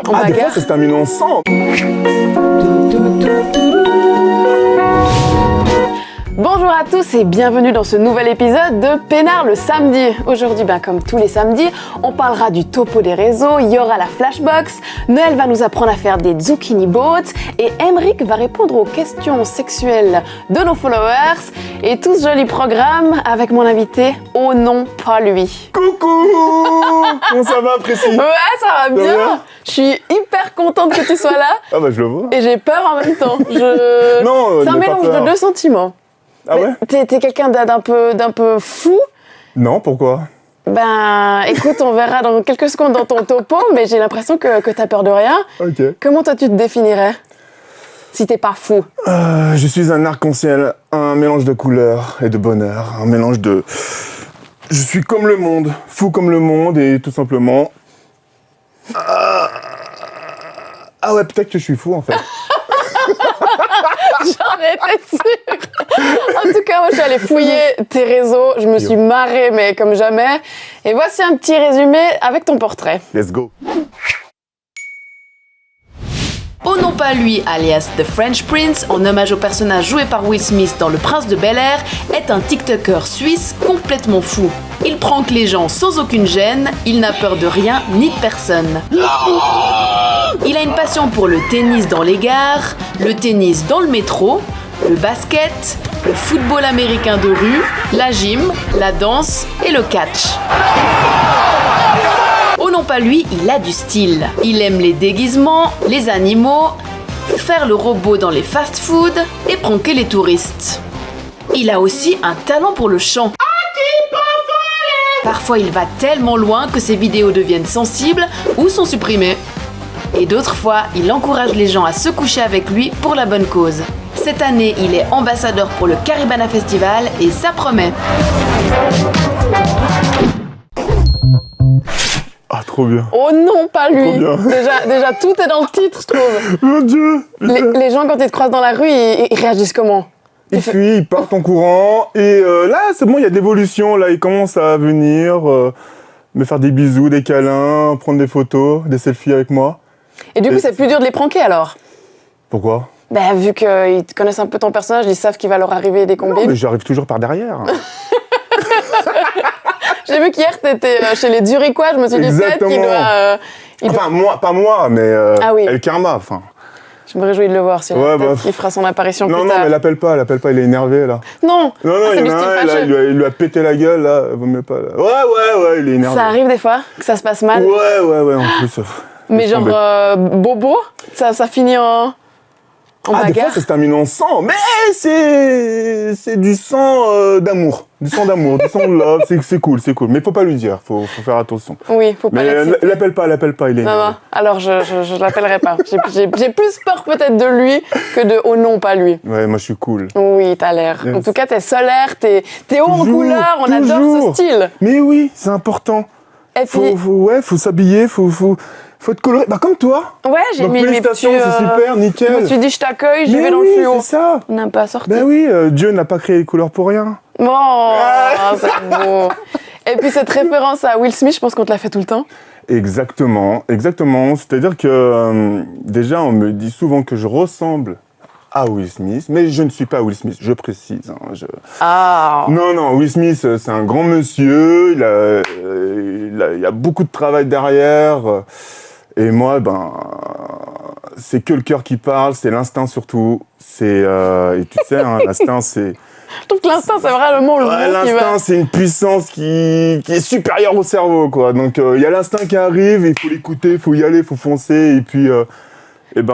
en des bagarre. fois, ça se termine ensemble. Bonjour à tous et bienvenue dans ce nouvel épisode de Pénard le samedi. Aujourd'hui, comme tous les samedis, on parlera du topo des réseaux, il y aura la flashbox, Noël va nous apprendre à faire des zucchini boats et Emric va répondre aux questions sexuelles de nos followers et tout ce joli programme avec mon invité, oh non, pas lui. Coucou. Comment ça va, Précis? Ouais, ça va bien. Je suis hyper contente que tu sois là Ah bah je le vois. et j'ai peur en même temps. Non, C'est un n'aie pas mélange peur. de deux sentiments. Ah ouais? T'es quelqu'un d'un peu fou. Non, pourquoi? Écoute, on verra dans quelques secondes dans ton topo, mais j'ai l'impression que t'as peur de rien. Ok. Comment toi tu te définirais si t'es pas fou? Je suis un arc-en-ciel, un mélange de couleurs et de bonheur, un mélange de... Je suis comme le monde, fou comme le monde et tout simplement... Ah ouais, peut-être que je suis fou en fait. J'en étais sûre. En tout cas, moi je suis allée fouiller tes réseaux, je me suis marrée mais comme jamais. Et voici un petit résumé avec ton portrait. Let's go. Oh non pas lui, alias The French Prince, en hommage au personnage joué par Will Smith dans Le Prince de Bel-Air, est un TikToker suisse complètement fou. Il prank les gens sans aucune gêne, il n'a peur de rien ni de personne. Il a une passion pour le tennis dans les gares, le tennis dans le métro, le basket, le football américain de rue, la gym, la danse et le catch. Oh non pas lui, il a du style. Il aime les déguisements, les animaux, faire le robot dans les fast-foods et pranker les touristes. Il a aussi un talent pour le chant. Parfois il va tellement loin que ses vidéos deviennent sensibles ou sont supprimées. Et d'autres fois, il encourage les gens à se coucher avec lui pour la bonne cause. Cette année, il est ambassadeur pour le Caribana Festival et ça promet. Ah, trop bien. Oh non, pas lui. Trop bien. Déjà tout est dans le titre, je trouve. Mon Dieu. Les gens quand ils te croisent dans la rue, ils réagissent comment? Ils fuient, ils partent en courant. Et là, c'est bon, il y a de l'évolution. Là, ils commencent à venir me faire des bisous, des câlins, prendre des photos, des selfies avec moi. Et du coup, c'est plus dur de les pranker alors? Pourquoi? Vu qu'ils te connaissent un peu ton personnage, ils savent qu'il va leur arriver des Non, combines. mais j'arrive toujours par derrière. J'ai vu qu'hier, t'étais chez les Zurichois, je me suis dit peut-être qu'il doit... Enfin, moi, pas moi, mais Ah oui. El Karma, enfin. Je me réjouis de le voir, sinon Ouais, peut-être qu'il fera son apparition Non, plus non, tard. mais l'appelle pas, il est énervé, là. Non, Non, c'est il du y en a style un, là, fâcheux. il lui a pété la gueule, là, vaut mieux pas, là. Ouais, il est énervé. Ça arrive des fois, que ça se passe mal. Ouais, en plus. Mais laisse genre, tomber. bobo, ça finit en Des fois, bagarre. ça se termine en sang, mais c'est du sang d'amour. Du sang d'amour, du sang de love, c'est cool. Mais faut pas lui dire, faut faire attention. Oui, faut pas Mais l'exciter. l'appelle pas, il est énervé. Non, alors je l'appellerai pas. J'ai plus peur peut-être de lui que de « oh non, pas lui Ouais, moi, je suis cool. ». Oui, t'as l'air. Yes. En tout cas, t'es solaire, t'es haut en Toujours, couleur, on adore ce toujours. style. Mais oui, c'est important. Et puis, Faut s'habiller, faut être coloré. Bah, comme toi. ouais, j'ai Donc, mis mes petits... félicitations, c'est super, nickel. Je me suis dit, je t'accueille, je Mais vais dans oui, le fluo. c'est ça. On n'a pas sorti. Ben oui, Dieu n'a pas créé les couleurs pour rien. Bon, c'est beau. Et puis cette référence à Will Smith, je pense qu'on te l'a fait tout le temps. Exactement. C'est-à-dire que déjà, on me dit souvent que je ressemble à Will Smith, mais je ne suis pas Will Smith, je précise. Ah. Non, Will Smith, c'est un grand monsieur, il y a beaucoup de travail derrière, et moi, c'est que le cœur qui parle, c'est l'instinct surtout, et tu sais, l'instinct, c'est... Je trouve que l'instinct, c'est vraiment le mot qui va. L'instinct, c'est une puissance qui est supérieure au cerveau, quoi. Donc, il y a l'instinct qui arrive, il faut l'écouter, il faut y aller, il faut foncer, et puis,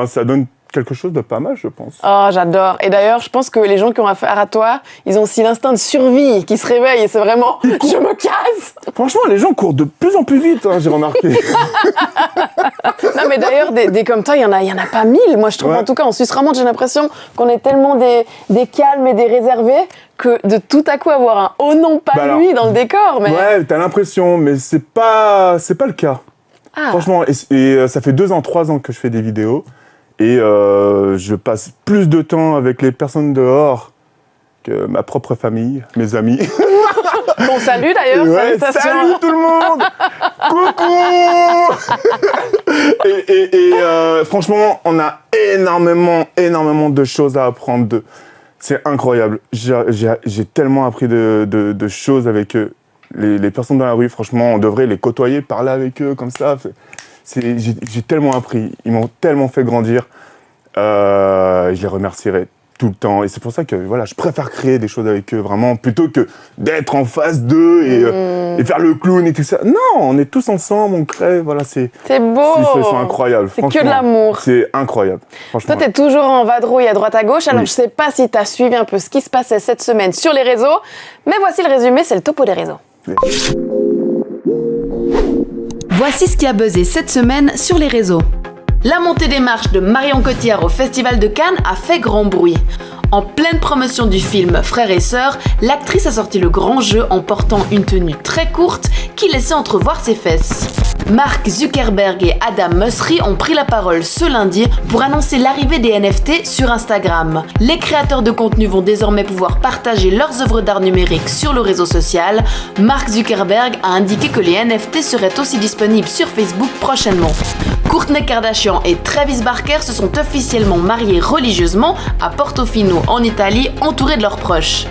ça donne quelque chose de pas mal, je pense. Oh, j'adore. Et d'ailleurs, je pense que les gens qui ont affaire à toi, ils ont aussi l'instinct de survie qui se réveille, et c'est vraiment « je me casse !» Franchement, les gens courent de plus en plus vite, j'ai remarqué. Non, mais d'ailleurs, des comme toi, il y en a pas mille. Moi, je trouve, Ouais. en tout cas, en Suisse romande, j'ai l'impression qu'on est tellement des calmes et des réservés que de tout à coup avoir un « oh non, pas Bah alors, lui » dans le décor. Mais... Ouais, t'as l'impression, mais c'est pas le cas. Ah. Franchement, et ça fait 2 ans, 3 ans que je fais des vidéos, et je passe plus de temps avec les personnes dehors que ma propre famille, mes amis. Bon, salut d'ailleurs, Ouais, salutations. salut tout le monde. Coucou. franchement, on a énormément de choses à apprendre d'eux. C'est incroyable. J'ai tellement appris de choses avec eux. Les personnes dans la rue, franchement, on devrait les côtoyer, parler avec eux comme ça. J'ai tellement appris. Ils m'ont tellement fait grandir. Je les remercierai tout le temps. Et c'est pour ça que voilà, je préfère créer des choses avec eux, vraiment, plutôt que d'être en face d'eux et faire le clown et tout ça. Non, on est tous ensemble, on crée. Voilà, c'est beau. C'est incroyable. C'est que de l'amour. C'est incroyable. Toi, t'es toujours en vadrouille à droite à gauche. Alors, je sais pas si t'as suivi un peu ce qui se passait cette semaine sur les réseaux. Mais voici le résumé, c'est le topo des réseaux. Oui. Voici ce qui a buzzé cette semaine sur les réseaux. La montée des marches de Marion Cotillard au Festival de Cannes a fait grand bruit. En pleine promotion du film Frères et Sœurs, l'actrice a sorti le grand jeu en portant une tenue très courte qui laissait entrevoir ses fesses. Mark Zuckerberg et Adam Mosseri ont pris la parole ce lundi pour annoncer l'arrivée des NFT sur Instagram. Les créateurs de contenu vont désormais pouvoir partager leurs œuvres d'art numérique sur le réseau social. Mark Zuckerberg a indiqué que les NFT seraient aussi disponibles sur Facebook prochainement. Kourtney Kardashian et Travis Barker se sont officiellement mariés religieusement à Portofino en Italie, entourés de leurs proches.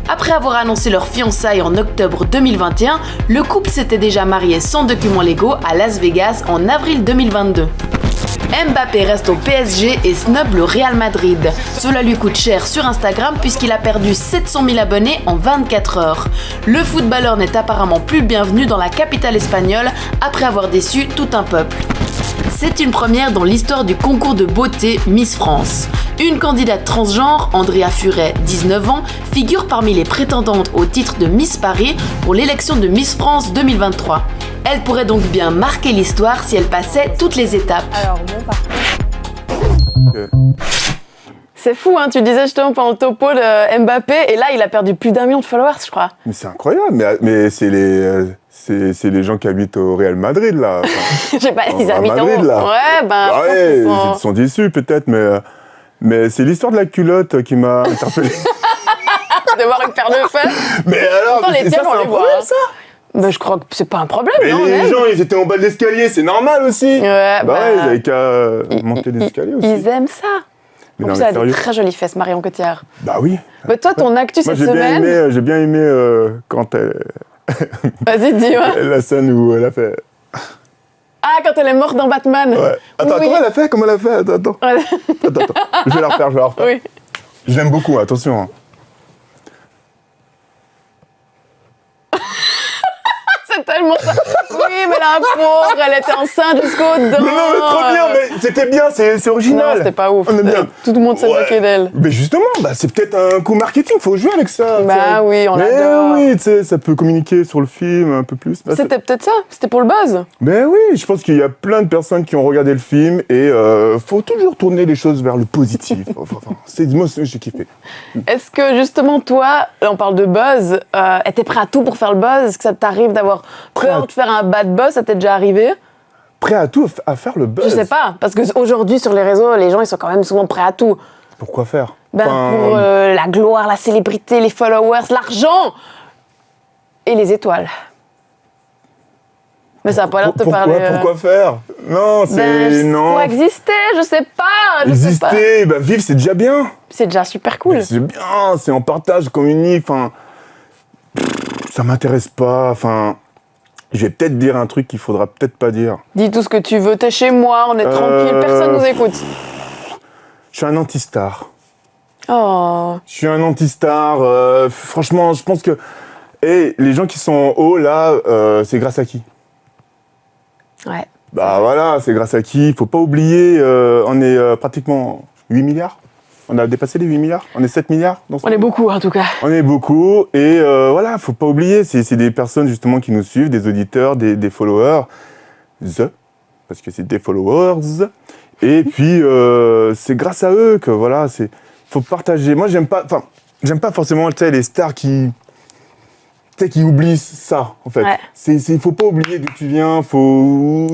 Après avoir annoncé leur fiançailles en octobre 2021, le couple s'était déjà marié sans documents légaux à Las Vegas en avril 2022. Mbappé reste au PSG et snob le Real Madrid. Cela lui coûte cher sur Instagram puisqu'il a perdu 700 000 abonnés en 24 heures. Le footballeur n'est apparemment plus bienvenu dans la capitale espagnole après avoir déçu tout un peuple. C'est une première dans l'histoire du concours de beauté Miss France. Une candidate transgenre, Andrea Furet, 19 ans, figure parmi les prétendantes au titre de Miss Paris pour l'élection de Miss France 2023. Elle pourrait donc bien marquer l'histoire si elle passait toutes les étapes. Alors, bon parcours. C'est fou, hein, tu disais justement pendant le topo de Mbappé, et là il a perdu plus d'1 million de followers, je crois. Mais c'est incroyable, mais c'est les gens qui habitent au Real Madrid, là. Je sais pas, ils habitent Madrid, là. Ouais, ben. Ah ouais, ils sont déçus peut-être, mais c'est l'histoire de la culotte qui m'a interpellé. De voir une paire de fesses. Mais alors, pourtant, les ça, c'est un problème, ça. Bah, je crois que c'est pas un problème, mais non? Les gens, ils étaient en bas de l'escalier, c'est normal aussi. Ouais, ouais, ils avaient qu'à monter les escaliers aussi. Ils aiment ça. Mais en plus, elle a des très jolies fesses, Marion Cotillard. Bah oui. Bah, toi, ton actu cette semaine... J'ai bien aimé quand elle... Vas-y, dis-moi. La scène où elle a fait... Ah, quand elle est morte dans Batman. Ouais. Attends, oui. comment elle a fait? Comment elle a fait? Attends. Attends. Je vais la refaire. Oui. Je l'aime beaucoup, attention. Hein. C'est tellement ça. Oui, mais la pauvre, elle était enceinte jusqu'au dos. Mais non, mais trop bien, mais c'était bien, c'est original. Non, c'était pas ouf. On aime bien. Tout le monde s'est moqué d'elle. Mais justement, c'est peut-être un coup marketing, faut jouer avec ça. Bah oui, on l'adore. Oui, tu sais, ça peut communiquer sur le film un peu plus. C'était peut-être ça, c'était pour le buzz. Mais oui, je pense qu'il y a plein de personnes qui ont regardé le film et faut toujours tourner les choses vers le positif. Moi, j'ai kiffé. Est-ce que justement, toi, on parle de buzz, t'es prêt à tout pour faire le buzz? Est-ce que ça t'arrive d'avoir peur de faire un bad buzz? Ça t'est déjà arrivé? Prêt à tout, à faire le buzz? Je sais pas, parce qu'aujourd'hui sur les réseaux, les gens ils sont quand même souvent prêts à tout. Pourquoi faire? Pour la gloire, la célébrité, les followers, l'argent et les étoiles. Mais ça n'a pas l'air de te parler. Pourquoi faire? Non, non. Pour exister, je sais pas. Exister, vivre c'est déjà bien. C'est déjà super cool. C'est bien, c'est en partage, communique, ça m'intéresse pas, je vais peut-être dire un truc qu'il faudra peut-être pas dire. Dis tout ce que tu veux, t'es chez moi, on est tranquille, personne nous écoute. Je suis un anti-star. Oh. Je suis un anti-star, franchement, je pense que... les gens qui sont en haut, là, c'est grâce à qui? Ouais. Bah voilà, c'est grâce à qui? Faut pas oublier, on est pratiquement 8 milliards. On a dépassé les 8 milliards. On est 7 milliards. On est beaucoup, en tout cas. On est beaucoup. Et voilà, faut pas oublier, c'est des personnes justement qui nous suivent, des auditeurs, des followers. Parce que c'est des followers. Et puis, c'est grâce à eux que voilà, faut partager. Moi, j'aime pas forcément, tu sais, les stars qui oublient ça, en fait. Ouais. Faut pas oublier d'où tu viens.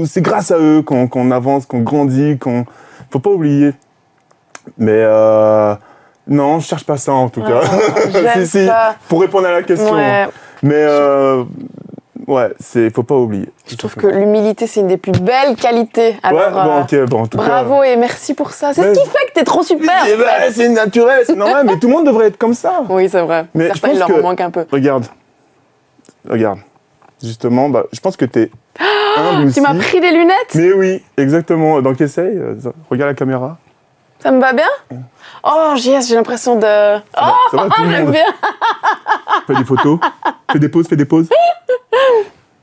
C'est grâce à eux qu'on avance, qu'on grandit, faut pas oublier. Mais non, je cherche pas ça en tout cas. Ça. Pour répondre à la question. Ouais. Mais faut pas oublier. Je trouve que l'humilité, c'est une des plus belles qualités. Alors, en tout bravo cas. et merci pour ça. C'est ce qui fait que t'es trop super. C'est naturel, c'est normal, mais tout le monde devrait être comme ça. Oui, c'est vrai. Mais Certains, je il pense leur que- en manque un peu. Regarde. Justement, je pense que t'es humble aussi. Tu m'as pris des lunettes? Mais oui, exactement. Donc essaye, regarde la caméra. Ça me va bien? Oh, yes, j'ai l'impression de... Ça va, tout le J'aime monde. bien. Fais des photos, fais des pauses.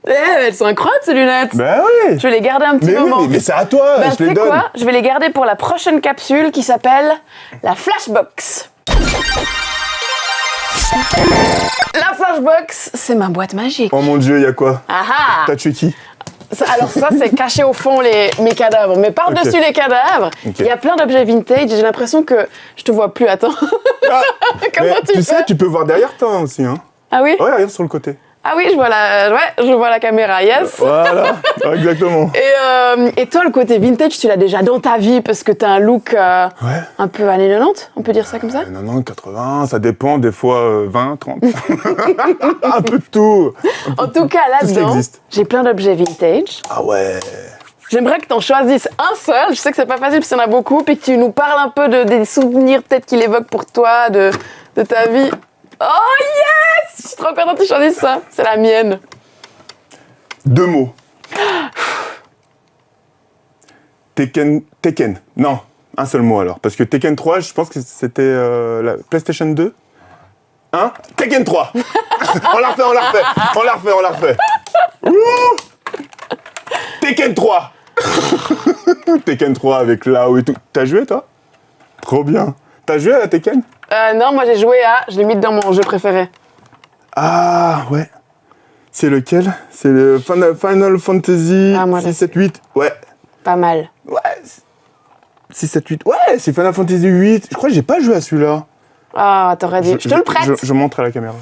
Eh, elles sont incroyables, ces lunettes. Ben oui. Je vais les garder un petit Mais oui, moment. mais c'est à toi, Ben, je te tu les sais donne. quoi? Je vais les garder pour la prochaine capsule qui s'appelle la Flashbox. La Flashbox, c'est ma boîte magique. Oh mon Dieu, il y a quoi? Ah ah! T'as tué qui? Alors ça, c'est caché au fond mes cadavres. Mais par-dessus Ok. les cadavres, il Ok. y a plein d'objets vintage. J'ai l'impression que je te vois plus. Attends. Ah, Comment mais tu tu fais? sais, tu peux voir derrière toi aussi, hein. Ah oui? Ouais, regarde sur le côté. Ah oui, je vois la caméra. Yes. Voilà, exactement. Et toi, le côté vintage, tu l'as déjà dans ta vie parce que t'as un look Ouais. un peu années 90, on peut dire ça comme ça? 90, 80, ça dépend, des fois 20, 30. Un peu de tout. En tout cas, Tout ce qui là-dedans, existe. j'ai plein d'objets vintage. Ah ouais. J'aimerais que tu en choisisses un seul. Je sais que c'est pas facile parce qu'il y en a beaucoup. Puis que tu nous parles un peu des souvenirs peut-être qu'il évoque pour toi, de ta vie. Oh yes! Je suis trop contente que tu choisisses ça. C'est la mienne. 2 mots. Tekken. Non, un seul mot alors. Parce que Tekken 3, je pense que c'était la PlayStation 2. Hein? Tekken 3. On la refait. Ouh. Tekken 3. Tekken 3 avec Lao et tout. T'as joué toi? Trop bien. T'as joué à la Tekken? Non, moi j'ai joué à... Je l'ai mis dans mon jeu préféré. Ah ouais. C'est lequel? C'est le Final Fantasy Ah, moi, 6, 7, 8. Ouais. Pas mal. Ouais. 6, 7, 8. Ouais, c'est Final Fantasy 8. Je crois que j'ai pas joué à celui-là. Ah, t'aurais dit. Je te le prête. Je montre à la caméra.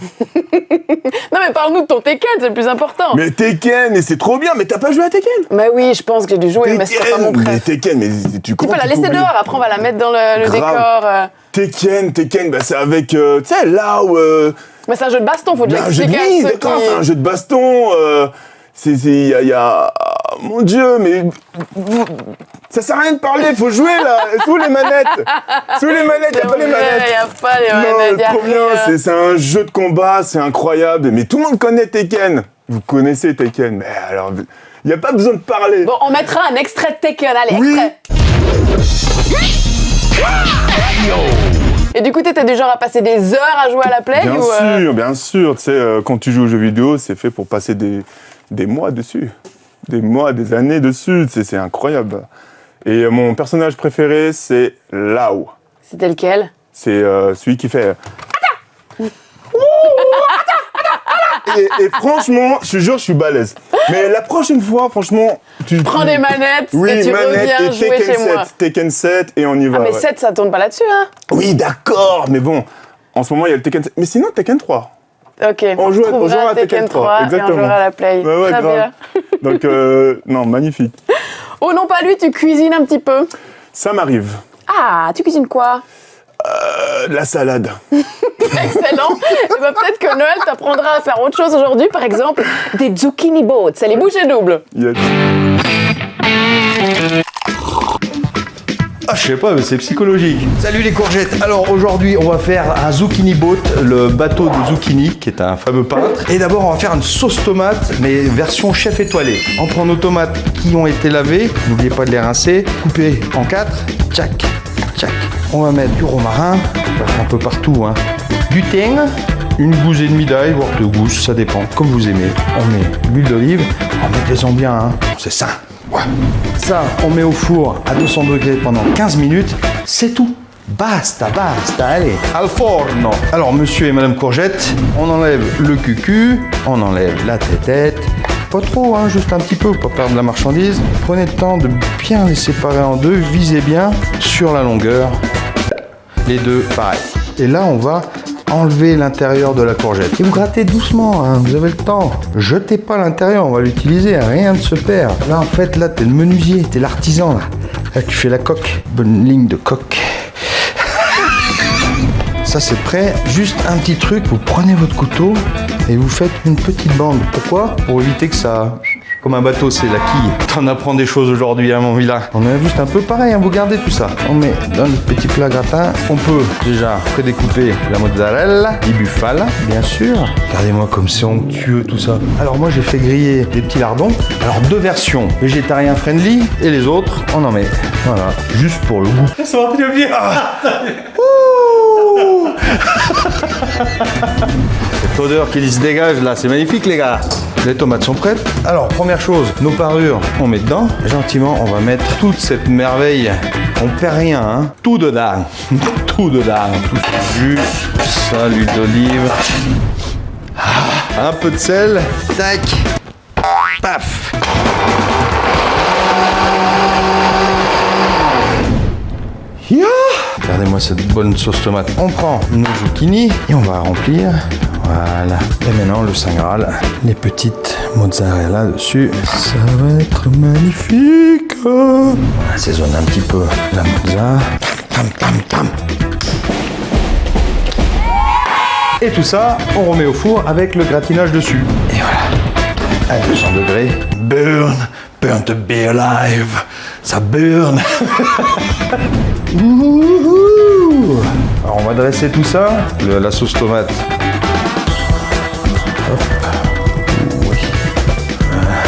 Non, mais parle-nous de ton Tekken, c'est le plus important. Mais Tekken, mais c'est trop bien. Mais t'as pas joué à Tekken? Mais oui, je pense que j'ai dû jouer, mais c'était pas mon Mais préf. Tekken, mais tu Tu peux la laisser dehors, après on va la mettre dans le Grave. décor. Tekken, bah c'est avec, tu sais, là où... Mais c'est un jeu de baston, faut déjà un jeu de expliquer à oui, ceux d'accord, qui... c'est un jeu de baston. Il y a... Mon Dieu, mais... Ça sert à rien de parler, faut jouer là, sous les manettes. Sous les manettes, y a pas les manettes. Il y a pas les manettes, Non, y a trop bien, rien. c'est un jeu de combat, c'est incroyable. Mais tout le monde connaît Tekken. Vous connaissez Tekken, mais alors, il n'y a pas besoin de parler. Bon, on mettra un extrait de Tekken, allez, Oui. extrait. Et du coup, t'étais du genre à passer des heures à jouer à la play Bien sûr. Tu sais, quand tu joues aux jeux vidéo, c'est fait pour passer des mois dessus. Des mois, des années dessus. C'est incroyable. Et mon personnage préféré, c'est Lao. C'était lequel? C'est celui qui fait... Et franchement, je te jure, je suis balèze. Mais la prochaine fois, franchement... Tu Prends des manettes oui, et tu manette reviens et jouer Tekken chez 7, moi. Tekken 7 et on y va. Ah, mais ouais. 7, ça tourne pas là-dessus, hein? Oui, d'accord, mais bon, en ce moment, il y a le Tekken 7. Mais sinon, Tekken 3. Ok, On joue à trouvera Tekken 3, et on exactement. jouera à la play. Ouais, Très grave. bien. Donc, non, magnifique. Oh non, pas lui, tu cuisines un petit peu. Ça m'arrive. Ah, tu cuisines quoi? De la salade. Excellent. Et ben, peut-être que Noël t'apprendra à faire autre chose aujourd'hui, par exemple des zucchini boats. C'est les bouchées doubles. Yes. Ah, je sais pas, mais c'est psychologique. Salut les courgettes. Alors aujourd'hui, on va faire un zucchini boat, le bateau de zucchini, qui est un fameux peintre. Et d'abord, on va faire une sauce tomate, mais version chef étoilé. On prend nos tomates qui ont été lavées, n'oubliez pas de les rincer, couper en 4, tchac, tchac. On va mettre du romarin, un peu partout, hein. Du thym, une gousse et demie d'ail, voire 2 gousses, ça dépend, comme vous aimez. On met l'huile d'olive, mettez-en bien, hein. C'est sain. Ouais. Ça, on met au four à 200 degrés pendant 15 minutes. C'est tout. Basta, allez, al forno. Alors, monsieur et madame Courgette, on enlève le cucu, on enlève la tête. Pas trop, hein, juste un petit peu pour pas perdre la marchandise. Prenez le temps de bien les séparer en deux, visez bien sur la longueur. Les deux, pareil. Et là, on va enlever l'intérieur de la courgette. Et vous grattez doucement, hein, vous avez le temps. Jetez pas l'intérieur, on va l'utiliser, rien ne se perd. Là, en fait, là, t'es le menuisier, t'es l'artisan, là. Là, tu fais la coque. Bonne ligne de coque. ça c'est prêt. Juste un petit truc, vous prenez votre couteau et vous faites une petite bande. Pourquoi? Pour éviter que ça... Comme un bateau, c'est la quille. T'en apprends des choses aujourd'hui, hein, mon vilain. On est juste un peu pareil, hein, vous gardez tout ça. On met dans le petit plat gratin. On peut déjà prédécouper la mozzarella, les bufales, bien sûr. Regardez-moi comme c'est onctueux tout ça. Alors moi, j'ai fait griller des petits lardons. Alors 2 versions, végétarien friendly et les autres, on en met. Voilà, juste pour le goût. Ça va très bien. Cette odeur qui se dégage là, c'est magnifique les gars. Les tomates sont prêtes. Alors, première chose, nos parures, on met dedans. Gentiment, on va mettre toute cette merveille. On perd rien, hein. Tout dedans. Tout dedans. Tout ce jus. Ça, l'huile d'olive. Un peu de sel. Tac. Paf. Ya. Regardez-moi cette bonne sauce tomate. On prend nos zucchini et on va remplir. Voilà. Et maintenant, le Saint Graal, les petites mozzarella dessus. Ça va être magnifique. On assaisonne un petit peu la mozza. Tam, tam, tam. Et tout ça, on remet au four avec le gratinage dessus. Et voilà. À 200 degrés. Burn to be alive. Ça burn. Ouh. Alors on va dresser tout ça. La sauce tomate. Hop. Oui. Voilà.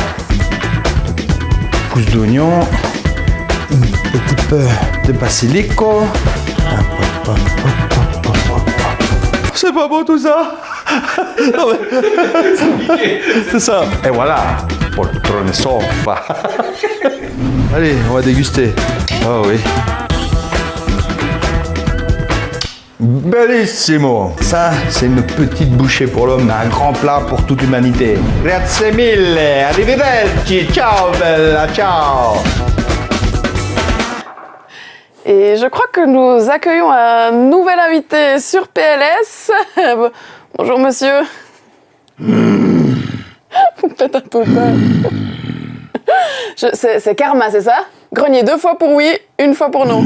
Pousse d'oignon. Un petit peu de basilico. C'est pas beau tout ça. Non, mais... C'est ça. Et voilà. Poltrone soppa. Allez, on va déguster. Oh oui. Bellissimo. Ça, c'est une petite bouchée pour l'homme, un grand plat pour toute l'humanité. Grazie mille. Arrivederci. Ciao, bella. Ciao. Et je crois que nous accueillons un nouvel invité sur PLS. Bonjour monsieur. Vous me faites un peu peur. C'est karma, c'est ça? Grenier 2 fois pour oui, 1 fois pour non.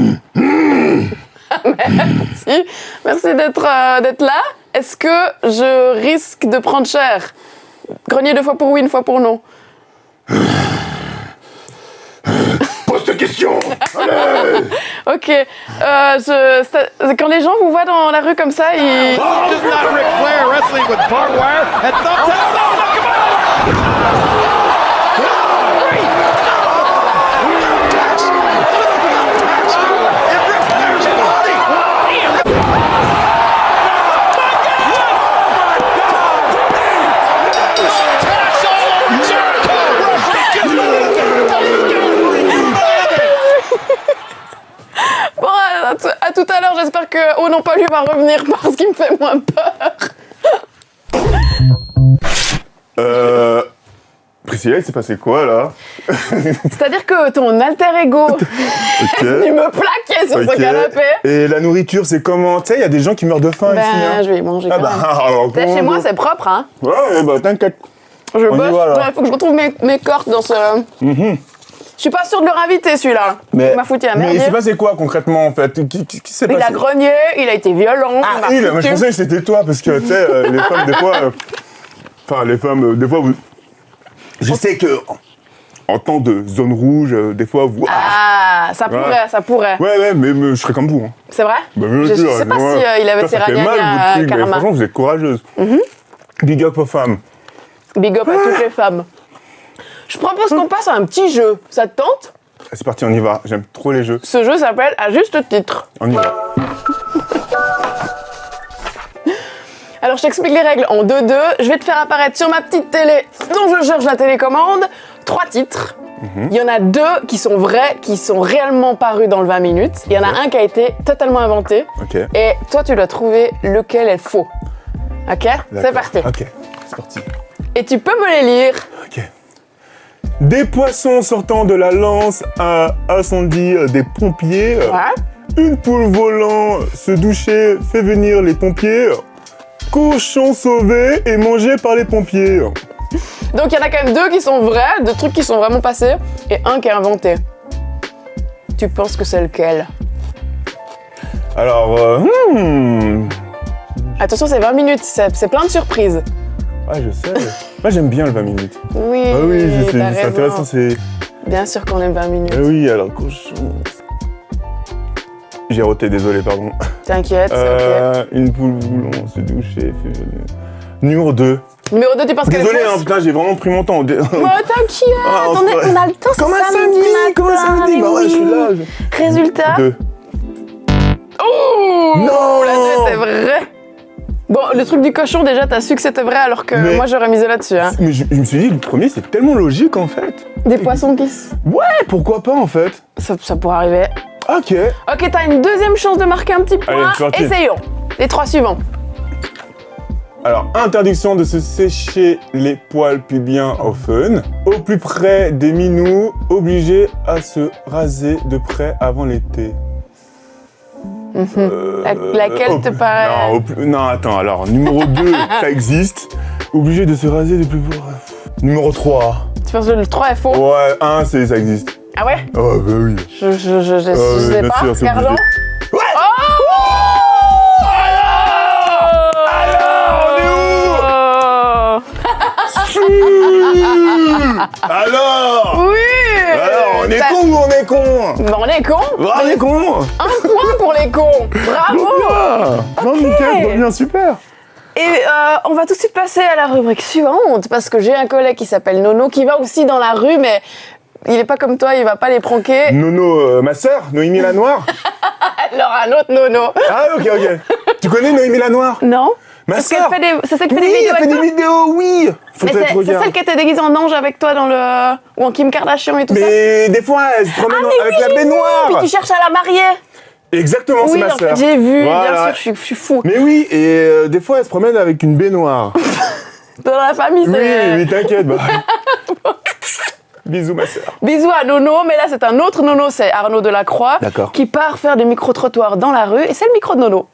Merci. Merci d'être là. Est-ce que je risque de prendre cher? Grenier 2 fois pour oui, 1 fois pour non. Pose tes questions. Ok. Quand les gens vous voient dans la rue comme ça, ils... Bon, à tout à l'heure, j'espère que Oh non pas lui va revenir parce qu'il me fait moins peur. Priscilla, il s'est passé quoi là? C'est-à-dire que ton alter ego, il me plaquait sur ce canapé. Et la nourriture, c'est comment? Tu sais, il y a des gens qui meurent de faim ici. Hein. Je vais y manger Ah quand même. alors, Chez moi, c'est propre, hein. Ouais, bah t'inquiète. Je On y bosse. va, alors. Il faut que je retrouve mes cordes dans ce... Je suis pas sûre de le réinviter, celui-là. Il m'a foutu la merde. Mais il s'est passé quoi concrètement en fait? Qui s'est passé? Il a grogné, il a été violent. Ah oui, mais je pensais que c'était toi parce que tu sais, les femmes des fois... Enfin, les femmes, des fois, vous... Je sais que en temps de zone rouge, des fois, vous... Ah, ça pourrait, Ouais. ça pourrait. Ouais, mais je serais comme vous. Hein. C'est vrai? Bah, bien Je sûr, sais pas ouais. si il avait Ça fait tiré mal, votre truc, mais karma. franchement, vous êtes courageuse. Big up aux femmes. Big up à toutes les femmes. Je propose qu'on passe à un petit jeu. Ça te tente? C'est parti, on y va. J'aime trop les jeux. Ce jeu s'appelle À juste titre. On y va. Alors je t'explique les règles en 2-2. Je vais te faire apparaître sur ma petite télé dont je cherche la télécommande 3 titres. Il y en a 2 qui sont vrais, qui sont réellement parus dans le 20 minutes. Il y en a un qui a été totalement inventé. Ok. Et toi tu dois trouver lequel est faux. Ok? C'est D'accord. parti. Ok, c'est parti. Et tu peux me les lire. Ok. Des poissons sortant de la lance a incendie des pompiers. Ouais. Une poule volant se doucher fait venir les pompiers. Cochon sauvé et mangé par les pompiers. Donc il y en a quand même 2 qui sont vrais, 2 trucs qui sont vraiment passés, et un qui est inventé. Tu penses que c'est lequel? Alors, Attention, c'est 20 minutes, c'est plein de surprises. Ouais, je sais. Moi, j'aime bien le 20 minutes. Oui, Ah oui, c'est t'as raison. intéressant, c'est... Bien sûr qu'on aime 20 minutes. Ah oui, alors cochon... J'ai roté, désolé, pardon. T'inquiète, ok. Une poule boulon, se doucher, fait venir. Numéro 2. Numéro 2, tu penses qu'elle est Désolé, fausse? putain, j'ai vraiment pris mon temps. Oh, t'inquiète, Ah, on a le temps, c'est Comme un samedi matin. comme un samedi, bah ouais, je suis là. Résultat. 2. Oh Non, la 2 était vraie. Bon, le truc du cochon, déjà, t'as su que c'était vrai alors que Mais- moi j'aurais misé là-dessus. Hein. Mais je me suis dit, le premier, c'est tellement logique en fait. Des poissons qui se... Ouais, pourquoi pas en fait. Ça pourrait arriver. Ok. Ok, t'as une deuxième chance de marquer un petit Allez, point. c'est parti. Essayons. Les 3 suivants. Alors, interdiction de se sécher les poils pubiens au fun. Au plus près des minous, obligé à se raser de près avant l'été. Laquelle te paraît... Non, attends, alors, numéro 2, ça existe. Obligé de se raser de plus près. Numéro 3. Tu penses que le 3 est faux? Ouais, 1, ça existe. Ah ouais? Oh, bah oui. Je sais bien pas. sûr, c'est Gargant? obligé. Alors Oui! Alors, on est Ça- con ou on est con Bah, on est con. On est con Un point pour les cons. Bravo! Non, nickel, trop bien, super. Et on va tout de suite passer à la rubrique suivante parce que j'ai un collègue qui s'appelle Nono qui va aussi dans la rue, mais il est pas comme toi, il va pas les pranker. Nono, ma sœur, Noémie Lanoire. Alors un autre Nono. Ah, ok. Tu connais Noémie Lanoire? Non? Ma Est-ce qu'elle sœur. fait des... C'est celle qui fait Oui, des vidéos elle fait avec des toi? vidéos, oui. Faut Mais peut-être c'est regarder. celle qui était déguisée en ange avec toi dans le... Ou en Kim Kardashian et tout ça? Mais des fois, elle se promène avec la baignoire. Puis tu cherches à la marier. Exactement, c'est Oui, ma en fait, sœur. j'ai vu, Voilà. bien sûr, je suis fou. Mais oui, et des fois, elle se promène avec une baignoire. Dans la famille, c'est... Oui, t'inquiète. Bah. Bisous, ma sœur. Bisous à Nono, mais là c'est un autre Nono, c'est Arnaud Delacroix, D'accord. qui part faire des micro-trottoirs dans la rue, et c'est le micro de Nono.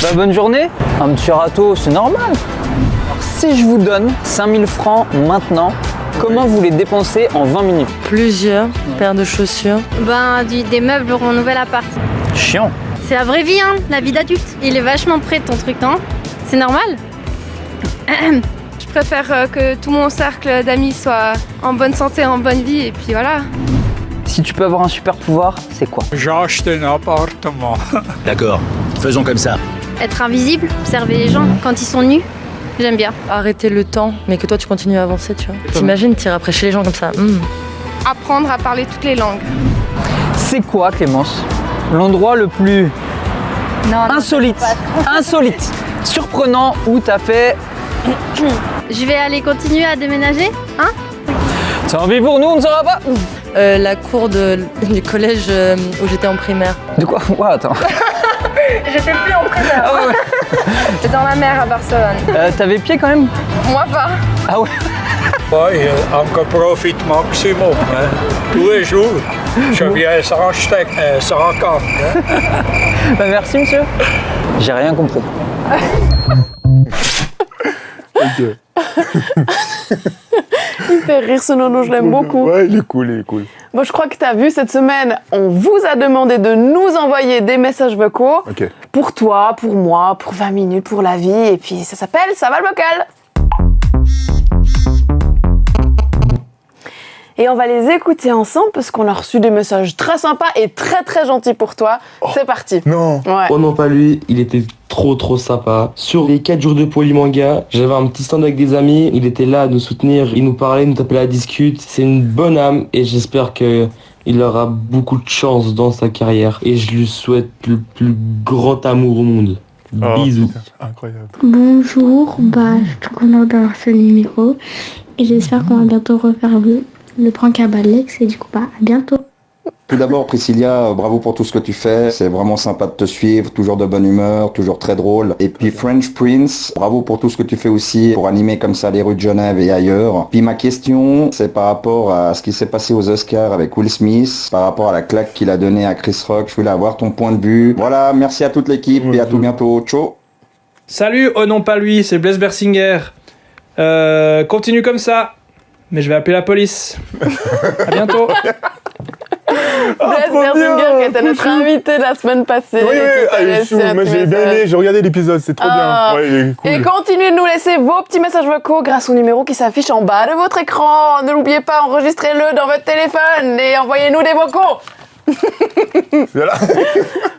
Bah, bonne journée. Un petit râteau, c'est normal. Alors, si je vous donne 5000 francs maintenant, comment vous les dépensez en 20 minutes? Plusieurs paires de chaussures. Des meubles pour mon nouvel appart. Chiant. C'est la vraie vie, hein, la vie d'adulte. Il est vachement près de ton truc, non? C'est normal? Je préfère que tout mon cercle d'amis soit en bonne santé, en bonne vie, et puis voilà. Si tu peux avoir un super pouvoir, c'est quoi? J'ai acheté un appartement. D'accord, faisons comme ça. Être invisible, observer les gens quand ils sont nus, j'aime bien. Arrêter le temps, mais que toi tu continues à avancer, tu vois. T'imagines tirer après chez les gens comme ça. Apprendre à parler toutes les langues. C'est quoi, Clémence, l'endroit le plus insolite, surprenant où t'as fait... Je vais aller continuer à déménager, hein? C'est envie pour nous, on ne saura pas. La cour du collège où j'étais en primaire. De quoi? Ouais, attends. J'étais plus en primaire. Ah ouais. J'étais dans la mer à Barcelone. T'avais pied quand même? Moi pas. Ah ouais. Oui, encore profite maximum. Hein. Tous les jours, je viens sans compte. Hein. Bah, merci, monsieur. J'ai rien compris. Il fait rire ce Nono, je l'aime beaucoup. Ouais, il est cool. Bon, je crois que t'as vu, cette semaine, on vous a demandé de nous envoyer des messages vocaux. Ok. Pour toi, pour moi, pour 20 minutes, pour la vie, et puis ça s'appelle Ça va le vocal. Et on va les écouter ensemble parce qu'on a reçu des messages très sympas et très très gentils pour toi. C'est parti. Non. Ouais. Oh non, pas lui, il était trop sympa. Sur les 4 jours de Polymanga, j'avais un petit stand avec des amis, il était là à nous soutenir, il nous parlait, il nous tapait la discute. C'est une bonne âme et j'espère que il aura beaucoup de chance dans sa carrière et je lui souhaite le plus grand amour au monde. Bisous. Putain, incroyable. Bonjour, je suis contente d'avoir ce numéro et j'espère qu'on va bientôt refaire le prank à Balex et du coup, à bientôt. Tout d'abord, Priscilla, bravo pour tout ce que tu fais. C'est vraiment sympa de te suivre, toujours de bonne humeur, toujours très drôle. Et puis French Prince, bravo pour tout ce que tu fais aussi pour animer comme ça les rues de Genève et ailleurs. Puis ma question, c'est par rapport à ce qui s'est passé aux Oscars avec Will Smith, par rapport à la claque qu'il a donnée à Chris Rock. Je voulais avoir ton point de vue. Voilà, merci à toute l'équipe et à tout bientôt. Ciao. Salut, oh non pas lui, c'est Blaise Bersinger. Continue comme ça, mais je vais appeler la police. À bientôt. Blaise Berzinger, qui était notre invité la semaine passée. Oui, il est chou. Moi, j'ai bien aimé. J'ai regardé l'épisode. C'est trop bien. Ouais, il est cool. Et continuez de nous laisser vos petits messages vocaux grâce au numéro qui s'affiche en bas de votre écran. Ne l'oubliez pas, enregistrez-le dans votre téléphone et envoyez-nous des vocaux. Voilà.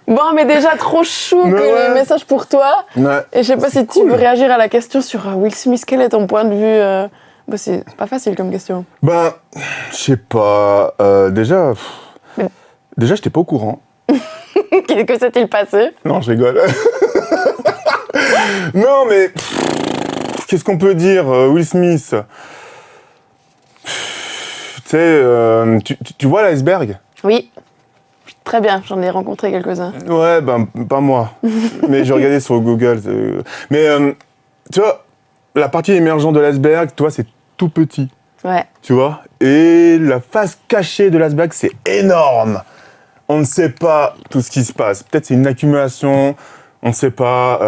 Bon, mais déjà trop chou que le message pour toi. Ouais. Et je sais pas si tu veux réagir à la question sur Will Smith. Quel est ton point de vue Bah, c'est pas facile comme question. Ben, je sais pas. Déjà, j'étais pas au courant. Que s'est-il passé? Non, je rigole. Non, mais qu'est-ce qu'on peut dire, Will Smith? Tu sais, tu vois l'iceberg? Oui. Très bien, j'en ai rencontré quelques-uns. Ouais, ben, pas moi. Mais j'ai regardé sur Google. Mais, tu vois, la partie émergente de l'iceberg, toi, c'est tout petit. Ouais. Tu vois? Et la face cachée de l'iceberg, c'est énorme. On ne sait pas tout ce qui se passe. Peut-être c'est une accumulation, on ne sait pas.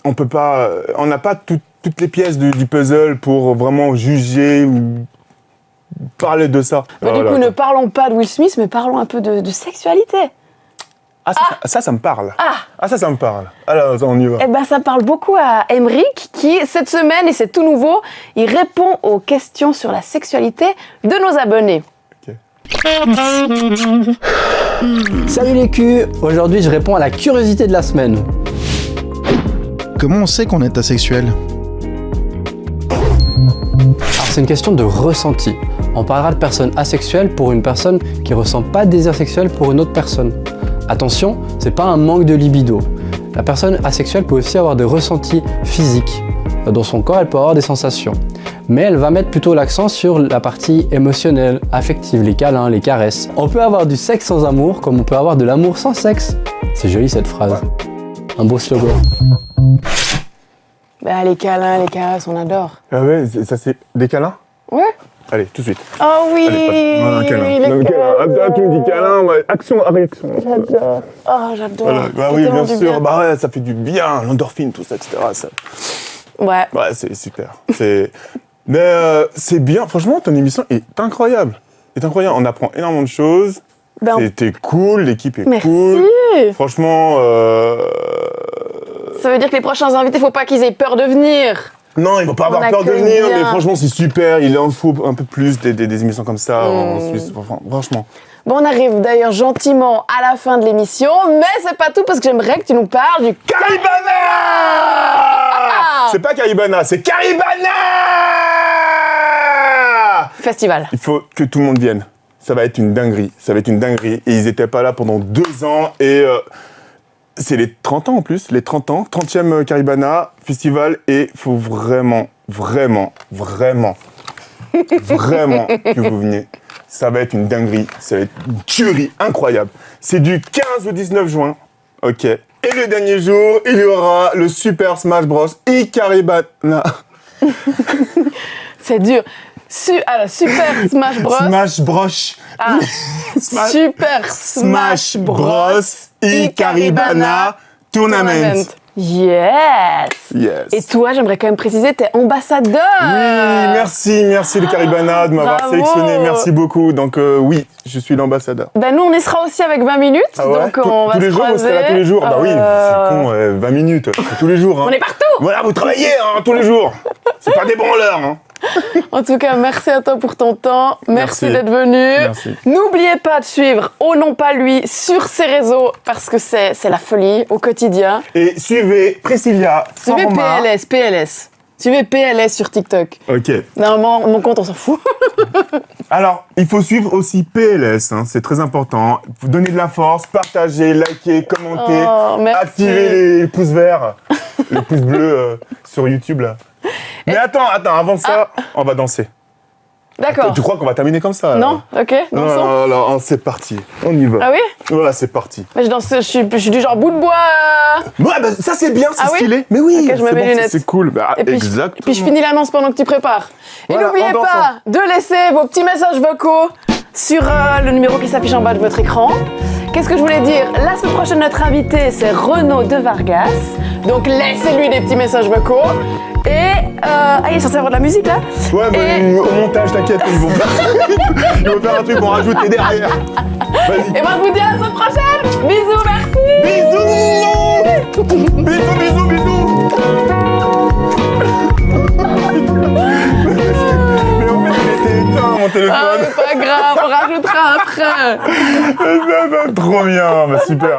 On peut pas. On n'a pas toutes les pièces du puzzle pour vraiment juger ou parler de ça. Bah, du coup, ne parlons pas de Will Smith, mais parlons un peu de sexualité. Ah, ça me parle. Ah, ça me parle. Alors, on y va. Eh ben, ça parle beaucoup à Emric, qui, cette semaine, et c'est tout nouveau, il répond aux questions sur la sexualité de nos abonnés. Salut les culs, aujourd'hui je réponds à la curiosité de la semaine. Comment on sait qu'on est asexuel? Alors c'est une question de ressenti. On parlera de personnes asexuelles pour une personne qui ressent pas de désir sexuel pour une autre personne. Attention, c'est pas un manque de libido. La personne asexuelle peut aussi avoir des ressentis physiques. Dans son corps, elle peut avoir des sensations. Mais elle va mettre plutôt l'accent sur la partie émotionnelle, affective, les câlins, les caresses. On peut avoir du sexe sans amour, comme on peut avoir de l'amour sans sexe. C'est joli cette phrase. Un beau slogan. Bah, les câlins, les caresses, on adore. Ah ouais, ça c'est des câlins? Ouais. Allez, tout de suite. Oh oui, voilà, un câlin. Tu me dis câlin, ouais. Action, réaction. J'adore. Oh, j'adore. Voilà. Bah oui, bien sûr. Bah ouais, ça fait du bien, l'endorphine, tout ça, etc. Ça. Ouais. Ouais, c'est super. Mais c'est bien. Franchement, ton émission est incroyable. On apprend énormément de choses. C'était cool, l'équipe est cool. Merci. Franchement. Ça veut dire que les prochains invités, faut pas qu'ils aient peur de venir. Non, il faut pas avoir peur de venir, mais franchement, c'est super. Il en faut un peu plus des émissions comme ça en Suisse. Franchement. Bon, on arrive d'ailleurs gentiment à la fin de l'émission, mais c'est pas tout parce que j'aimerais que tu nous parles du Caribana. C'est pas Caribana, c'est Caribana Festival. Il faut que tout le monde vienne. Ça va être une dinguerie. Et ils étaient pas là pendant 2 ans. Et c'est les 30 ans en plus. Les 30 ans. 30e Caribana Festival. Et il faut vraiment que vous veniez. Ça va être une dinguerie. Ça va être une tuerie incroyable. C'est du 15 au 19 juin. Ok. Et le dernier jour, il y aura le Super Smash Bros. Caribana. C'est dur. Super Smash Bros. Smash Bros. Super Smash Bros. Caribana Tournament. Yes. Et toi, j'aimerais quand même préciser, t'es ambassadeur. Oui, merci le Caribana de m'avoir sélectionné. Merci beaucoup. Donc oui, je suis l'ambassadeur. Ben nous, on y sera aussi avec 20 minutes. Ah ouais, donc on va tous les jours, vous serez là tous les jours. Bah oui, c'est con, 20 minutes, c'est tous les jours. Hein. On est partout. Voilà, vous travaillez tous les jours. C'est pas des branleurs. Hein. En tout cas, merci à toi pour ton temps. Merci d'être venu. Merci. N'oubliez pas de suivre Oh non pas lui sur ses réseaux parce que c'est la folie au quotidien. Et suivez Priscilla. Suivez PLS. Suivez PLS sur TikTok. Ok. Normalement, mon compte, on s'en fout. Alors, il faut suivre aussi PLS, hein, c'est très important. Vous donnez de la force, partagez, likez, commentez, activez les pouces verts, les pouces bleus sur YouTube là. Mais attends, avant ça, on va danser. D'accord. Attends, tu crois qu'on va terminer comme ça? Non, ok, dansons. Non, c'est parti, on y va. Ah oui? Voilà, c'est parti. Mais je suis du genre bout de bois. Ouais, bah, ça c'est bien, c'est stylé. Oui, mais oui, okay, je me mets les lunettes. C'est cool. Bah, et puis, exactement. Puis je finis l'annonce pendant que tu prépares. Voilà, et n'oubliez pas de laisser vos petits messages vocaux sur le numéro qui s'affiche en bas de votre écran. Qu'est-ce que je voulais dire? La semaine prochaine, notre invité, c'est Renaud de Vargas. Donc laissez-lui des petits messages vocaux. il est censé avoir de la musique là. Ouais, mais au montage, t'inquiète, ils vont faire un truc pour rajouter derrière. Vas-y. Et moi je vous dis à la semaine prochaine. Bisous, merci. Bisous. Bisous. Mais en fait, il était éteint mon téléphone. Ah, c'est pas grave, on rajoutera après. Trop bien, bah super.